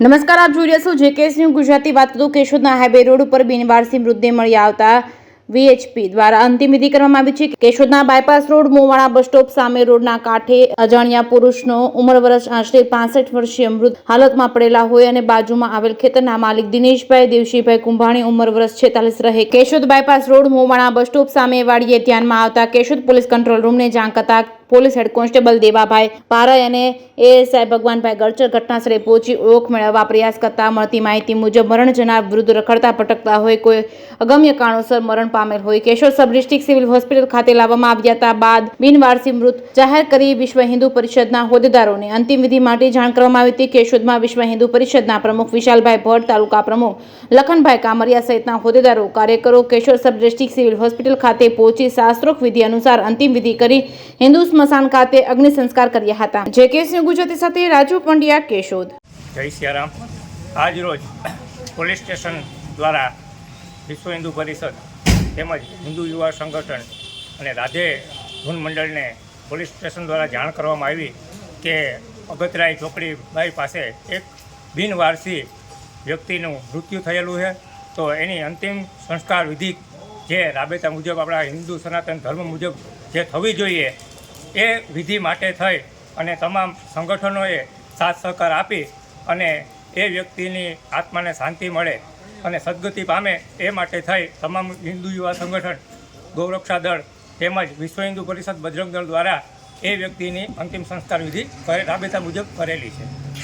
નમસ્કાર, આપ જોઈ રહ્યા છો જેકેએસ ન્યૂઝ ગુજરાતી. વાત કરું કેશોદના હાઈવે રોડ ઉપર બિનવારસી મૃતદેહ મળી આવતા વીએચપી દ્વારા અંતિમ વિધિ કરવામાં આવી છે. કેશોદના bypass road Movana bus stop સામે રોડના કાંઠે અજાણ્યા પુરુષનો ઉંમર વર્ષ આશરે 65 વર્ષીય મૃત હાલતમાં પડેલા હોય અને બાજુમાં આવેલ ખેતરના માલિક દિનેશભાઈ દેવશીભાઈ કુંભાણી ઉંમર વર્ષ 46 રહે Keshod bypass road Movana bus stop સામે વાડીએ ધ્યાનમાં આવતા કેશોદ પોલીસ કંટ્રોલ રૂમને જાણ કરતા પોલીસ હેડ કોન્સ્ટેબલ દેવાભાઈ પારાય અને એએસઆઈ ભગવાનભાઈ ગરચર ઘટનાસ્થળે પહોંચી ઓળખ મેળવવા પ્રયાસ કરતા મળતી માહિતી મુજબ મરણ જનાર વૃદ્ધ રખડતા ભટકતા હોય, કોઈ અગમ્ય કારણોસર મરણ પામેલ હોય Keshod sub district civil hospital ખાતે લાવવામાં આવ્યા હતા. બાદ બિનવારસી મૃત જાહેર કરી વિશ્વ હિન્દુ પરિષદના હોદ્દેદારોને અંતિમ વિધિ માટે જાણ કરવામાં આવી હતી. કેશોદમાં વિશ્વ હિન્દુ પરિષદના પ્રમુખ વિશાલભાઈ ભટ્ટ, તાલુકા પ્રમુખ લખનભાઈ કામરિયા સહિતના હોદ્દેદારો કાર્યકરો Keshod sub district civil hospital ખાતે પહોંચી શાસ્ત્રોક્ત વિધિ અનુસાર અંતિમ વિધિ કરી હિન્દુ સ્મશાન ખાતે અગ્નિ સંસ્કાર કર્યા હતા. જેકેએસ ન્યૂઝ ગુજરાતી સાથે રાજુ પંડ્યા, કેશોદ. જય સિયારામ. આજ રોજ પોલીસ સ્ટેશન દ્વારા વિશ્વ હિન્દુ પરિષદ તેમજ હિન્દુ યુવા સંગઠન અને રાધે ધૂન મંડળને પોલીસ સ્ટેશન દ્વારા જાણ કરવામાં આવી કે અગતરાય ચોકડીબાઈ પાસે એક બિનવારસી વ્યક્તિનું મૃત્યુ થયેલું છે. તો એની અંતિમ સંસ્કાર વિધિ જે રાબેતા મુજબ આપણા હિન્દુ સનાતન ધર્મ મુજબ જે થવી જોઈએ એ વિધિ માટે થઈ અને તમામ સંગઠનોએ સાથ સહકાર આપી અને એ વ્યક્તિની આત્માને શાંતિ મળે અને સદગતિ પામે એ માટે થઈ તમામ હિન્દુ યુવા સંગઠન, ગૌરક્ષા દળ તેમજ વિશ્વ હિન્દુ પરિષદ બજરંગ દળ દ્વારા એ વ્યક્તિની અંતિમ સંસ્કાર વિધિ રાબેતા મુજબ કરેલી છે.